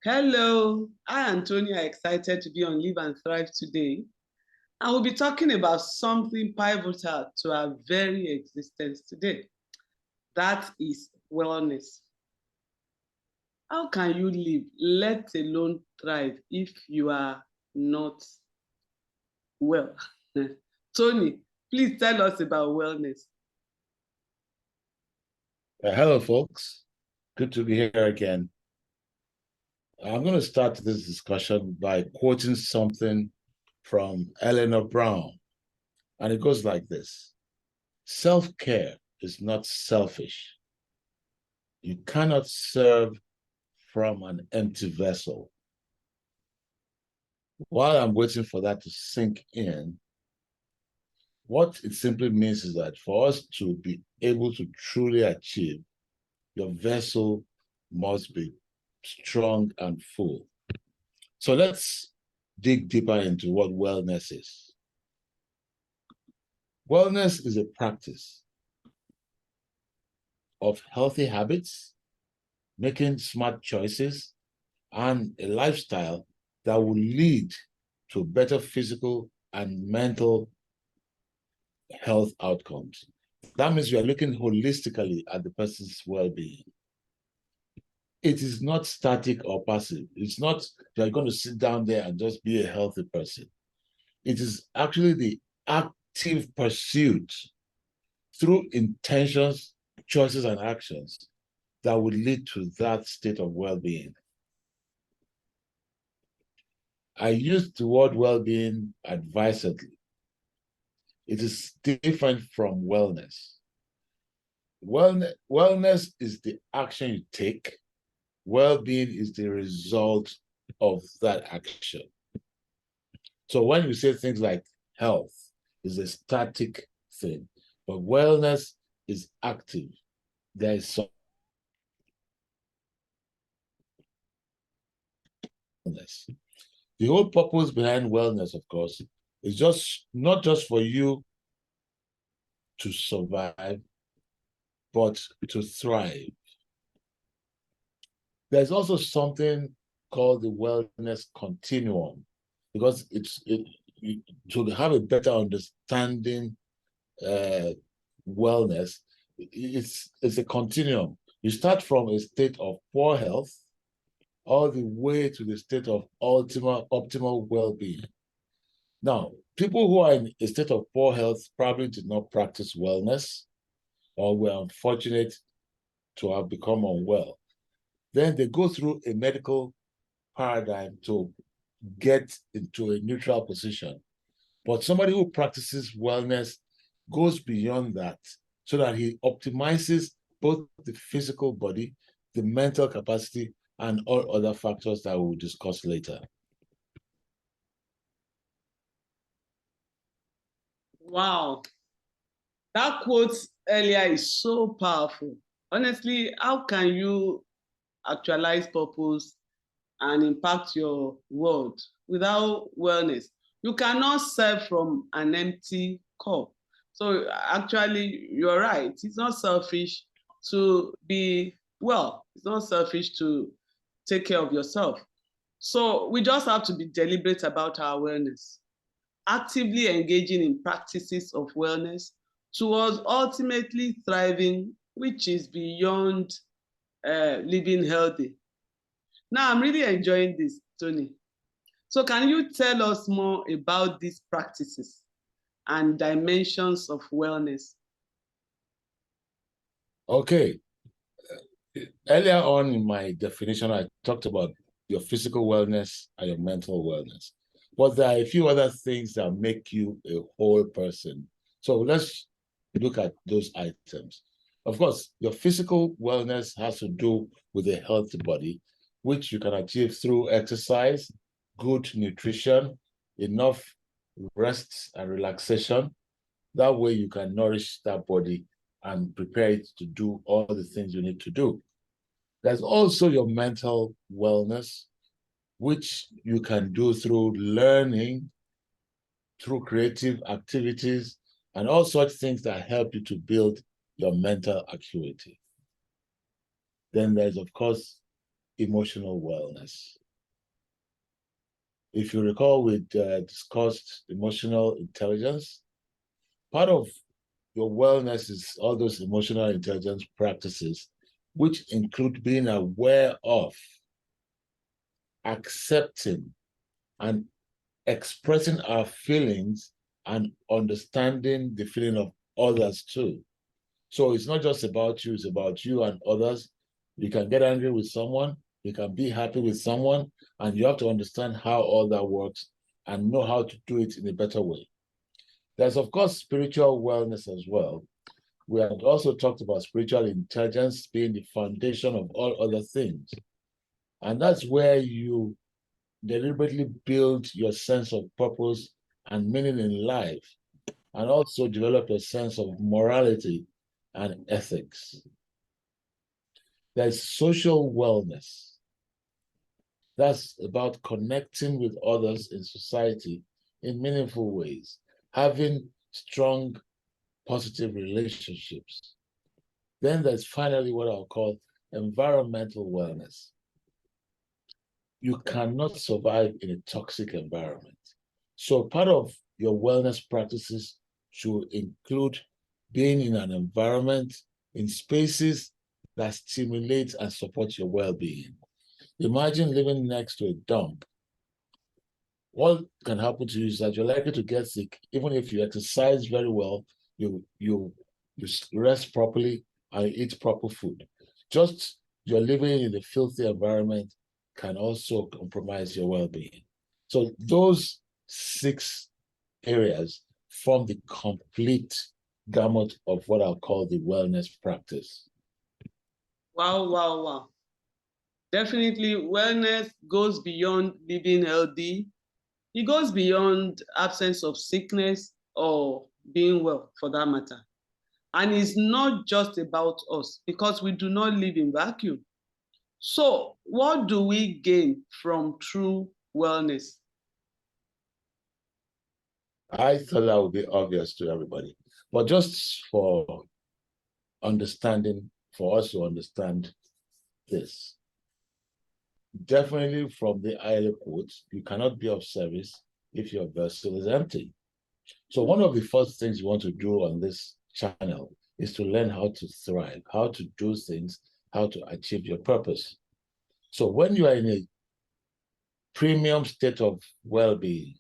Hello, I and Tony are excited to be on Live and Thrive today. And we'll be talking about something pivotal to our very existence today. That is wellness. How can you live, let alone thrive, if you are not well? Tony, please tell us about wellness. Hello, folks. Good to be here again. I'm going to start this discussion by quoting something from Eleanor Brown, and it goes like this. Self-care is not selfish. You cannot serve from an empty vessel. While I'm waiting for that to sink in, what it simply means is that for us to be able to truly achieve, your vessel must be strong and full. So let's dig deeper into what wellness is. Wellness is a practice of healthy habits, making smart choices, and a lifestyle that will lead to better physical and mental health outcomes. That means we are looking holistically at the person's well-being. It is not static or passive. It's not you're going to sit down there and just be a healthy person. It is actually the active pursuit through intentions, choices, and actions that would lead to that state of well-being. I use the word well-being advisedly. It is different from wellness. Wellness is the action you take. Well-being is the result of that action. So when you say things like health is a static thing, but wellness is active. There is some wellness. The whole purpose behind wellness, of course, is just not just for you to survive, but to thrive. There's also something called the wellness continuum, because to have a better understanding wellness, it's a continuum. You start from a state of poor health all the way to the state of optimal well-being. Now, people who are in a state of poor health probably did not practice wellness or were unfortunate to have become unwell. Then they go through a medical paradigm to get into a neutral position. But somebody who practices wellness goes beyond that so that he optimizes both the physical body, the mental capacity, and all other factors that we'll discuss later. Wow, that quote earlier is so powerful. Honestly, how can you actualize purpose and impact your world without wellness? You cannot serve from an empty cup. So actually, you're right. It's not selfish to be well. It's not selfish to take care of yourself. So we just have to be deliberate about our wellness, actively engaging in practices of wellness towards ultimately thriving, which is beyond living healthy. Now, I'm really enjoying this, Tony. So can you tell us more about these practices and dimensions of wellness? Okay. Earlier on in my definition, I talked about your physical wellness and your mental wellness. But there are a few other things that make you a whole person. So let's look at those items. Of course, your physical wellness has to do with a healthy body, which you can achieve through exercise, good nutrition, enough rest and relaxation. That way you can nourish that body and prepare it to do all the things you need to do. There's also your mental wellness, which you can do through learning, through creative activities, and all such things that help you to build your mental acuity. Then there's, of course, emotional wellness. If you recall, we discussed emotional intelligence. Part of your wellness is all those emotional intelligence practices, which include being aware of, accepting, and expressing our feelings and understanding the feeling of others too. So it's not just about you, it's about you and others. You can get angry with someone, you can be happy with someone, and you have to understand how all that works and know how to do it in a better way. There's, of course, spiritual wellness as well. We had also talked about spiritual intelligence being the foundation of all other things. And that's where you deliberately build your sense of purpose and meaning in life, and also develop a sense of morality and ethics. There's social wellness. That's about connecting with others in society in meaningful ways, having strong, positive relationships. Then there's finally what I'll call environmental wellness. You cannot survive in a toxic environment. So part of your wellness practices should include being in an environment, in spaces that stimulate and support your well-being. Imagine living next to a dump. What can happen to you is that you're likely to get sick, even if you exercise very well, you rest properly, and eat proper food. Just you're living in a filthy environment can also compromise your well-being. So those 6 areas form the complete gamut of what I'll call the wellness practice. Wow, wow, wow. Definitely, wellness goes beyond living healthy. It goes beyond absence of sickness or being well, for that matter. And it's not just about us because we do not live in vacuum. So, what do we gain from true wellness? I thought that would be obvious to everybody, but just for understanding, for us to understand this. Definitely from the earlier quotes, you cannot be of service if your vessel is empty. So one of the first things you want to do on this channel is to learn how to thrive, how to do things, how to achieve your purpose. So when you are in a premium state of well-being,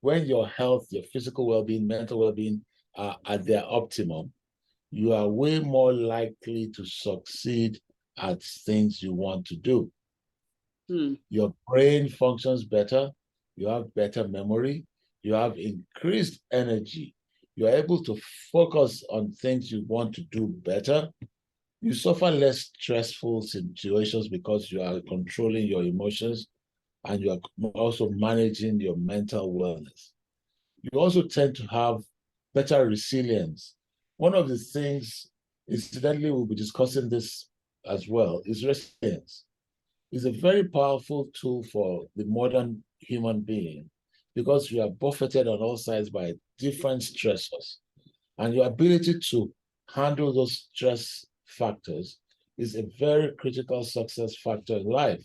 when your health, your physical well-being, mental well-being are at their optimum, you are way more likely to succeed at things you want to do. Your brain functions better, you have better memory, you have increased energy, you're able to focus on things you want to do better. You suffer less stressful situations because you are controlling your emotions and you are also managing your mental wellness. You also tend to have better resilience. One of the things, incidentally, we'll be discussing this as well, is resilience. It's a very powerful tool for the modern human being because we are buffeted on all sides by different stressors. And your ability to handle those stress factors is a very critical success factor in life.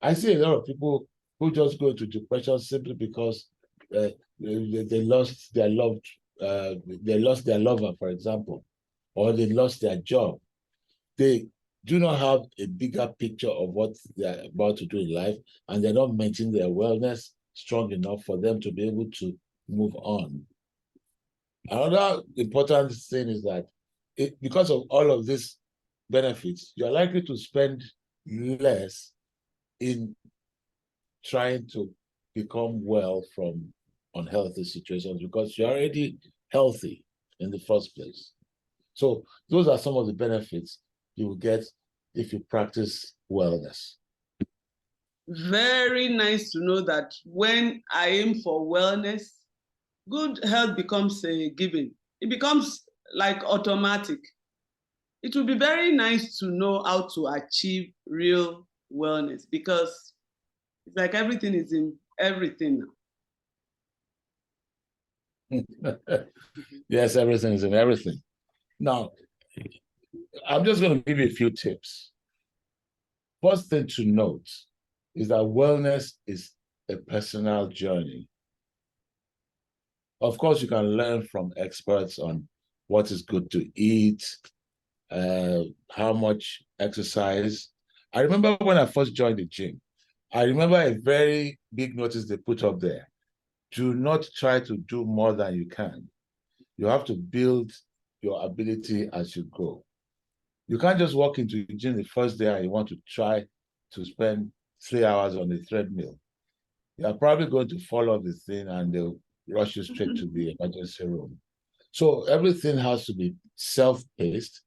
I see a lot of people who just go into depression simply because they lost their loved, they lost their lover, for example, or they lost their job. They do not have a bigger picture of what they're about to do in life, and they're not maintaining their wellness strong enough for them to be able to move on. Another important thing is that because of all of these benefits, you're likely to spend less in trying to become well from unhealthy situations because you're already healthy in the first place. So those are some of the benefits you will get if you practice wellness. Very nice to know that when I aim for wellness, good health becomes a given. It becomes like automatic. It would be very nice to know how to achieve real wellness because it's like everything is in everything now. Yes, everything is in everything. Now, I'm just going to give you a few tips. First thing to note is that wellness is a personal journey. Of course, you can learn from experts on what is good to eat, how much exercise. I remember when I first joined the gym, I remember a very big notice they put up there. Do not try to do more than you can. You have to build your ability as you go. You can't just walk into the gym the first day and you want to try to spend 3 hours on the treadmill. You're probably going to fall off the thing and they'll rush you straight to the emergency room. So everything has to be self-paced,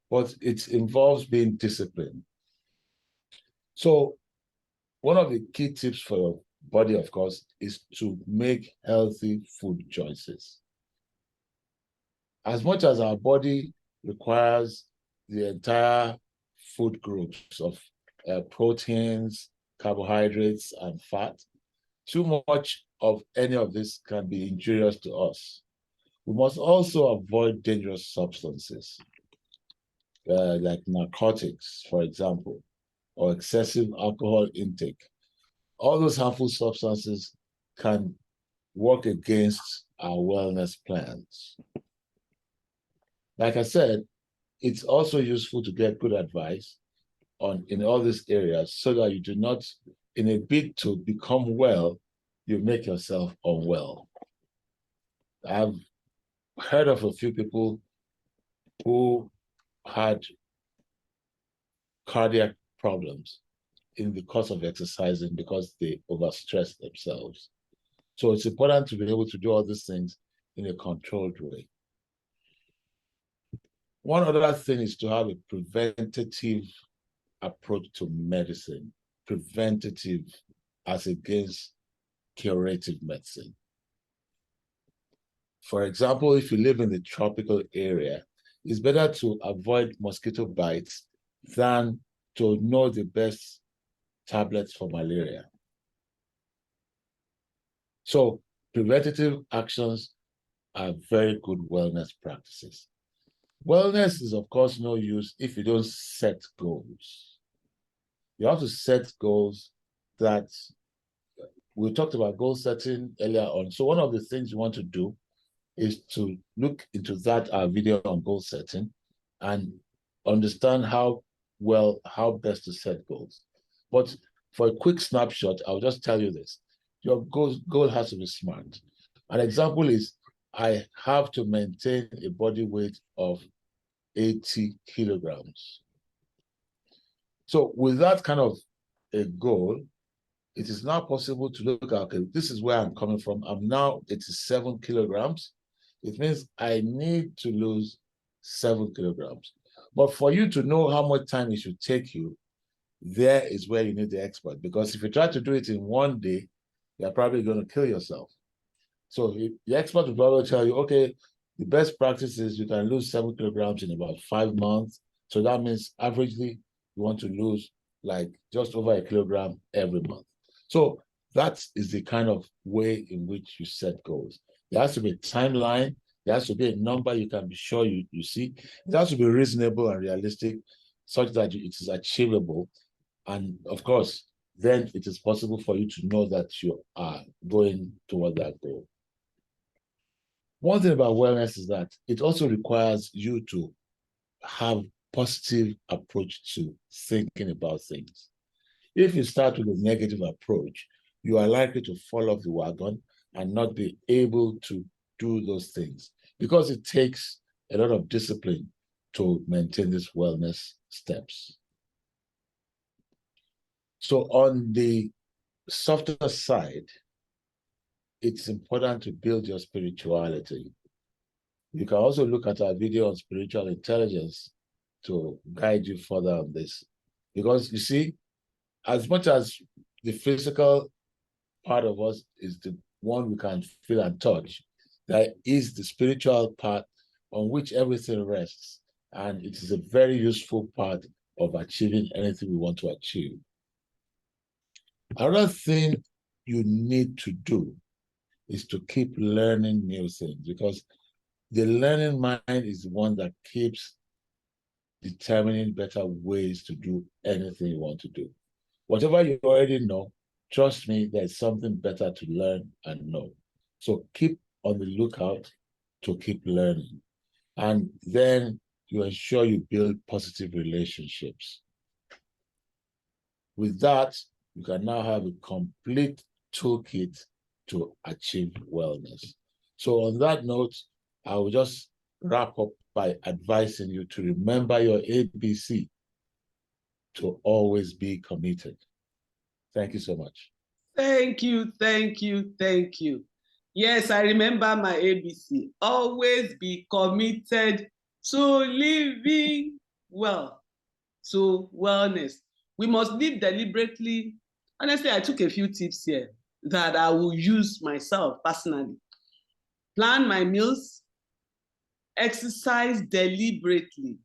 but it involves being disciplined. So one of the key tips for your body, of course, is to make healthy food choices. As much as our body requires the entire food groups of proteins, carbohydrates, and fat, too much of any of this can be injurious to us. We must also avoid dangerous substances like narcotics, for example, or excessive alcohol intake. All those harmful substances can work against our wellness plans. Like I said, it's also useful to get good advice in all these areas so that you do not, in a bid to become well, you make yourself unwell. I've heard of a few people who had cardiac problems in the course of exercising because they overstressed themselves. So it's important to be able to do all these things in a controlled way. One other thing is to have a preventative approach to medicine, preventative as against curative medicine. For example, if you live in the tropical area, it's better to avoid mosquito bites than to know the best tablets for malaria. So preventative actions are very good wellness practices. Wellness is, of course, no use if you don't set goals. You have to set goals that we talked about goal setting earlier on. So one of the things you want to do is to look into that video on goal setting and understand how best to set goals. But for a quick snapshot, I'll just tell you this. Your goal has to be smart. An example is I have to maintain a body weight of 80 kilograms. So with that kind of a goal, it is now possible to look at, okay, this is where I'm coming from. I'm now 87 kilograms. It means I need to lose 7 kilograms. But for you to know how much time it should take you, there is where you need the expert. Because if you try to do it in one day, you're probably going to kill yourself. So the expert will probably tell you, okay, the best practice is you can lose 7 kilograms in about 5 months. So that means averagely you want to lose like just over a kilogram every month. So that is the kind of way in which you set goals. There has to be a timeline. There has to be a number you can be sure you see. It has to be reasonable and realistic such that it is achievable. And of course, then it is possible for you to know that you are going toward that goal. One thing about wellness is that it also requires you to have positive approach to thinking about things. If you start with a negative approach, you are likely to fall off the wagon and not be able to do those things because it takes a lot of discipline to maintain these wellness steps. So on the softer side, it's important to build your spirituality. You can also look at our video on spiritual intelligence to guide you further on this. Because you see, as much as the physical part of us is the one we can feel and touch, there is the spiritual part on which everything rests. And it is a very useful part of achieving anything we want to achieve. Another thing you need to do is to keep learning new things because the learning mind is the one that keeps determining better ways to do anything you want to do. Whatever you already know, trust me, there's something better to learn and know. So keep on the lookout to keep learning. And then you ensure you build positive relationships. With that, you can now have a complete toolkit to achieve wellness. So on that note, I will just wrap up by advising you to remember your ABC, to always be committed. Thank you so much. Thank you, thank you, thank you. Yes, I remember my ABC. Always be committed to living well, to wellness. We must live deliberately. Honestly, I took a few tips here that I will use myself personally. Plan my meals, exercise deliberately,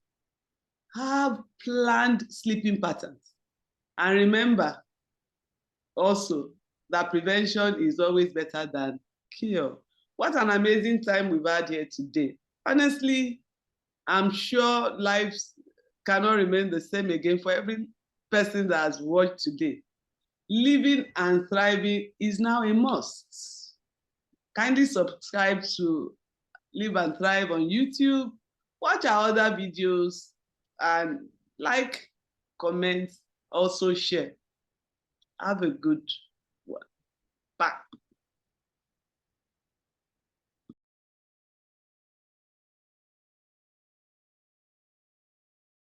have planned sleeping patterns. And remember also that prevention is always better than cure. What an amazing time we've had here today. Honestly, I'm sure lives cannot remain the same again for every person that has watched today. Living and thriving is now a must. Kindly subscribe to Live and Thrive on YouTube. Watch our other videos and like, comment, also share. Have a good one. Bye.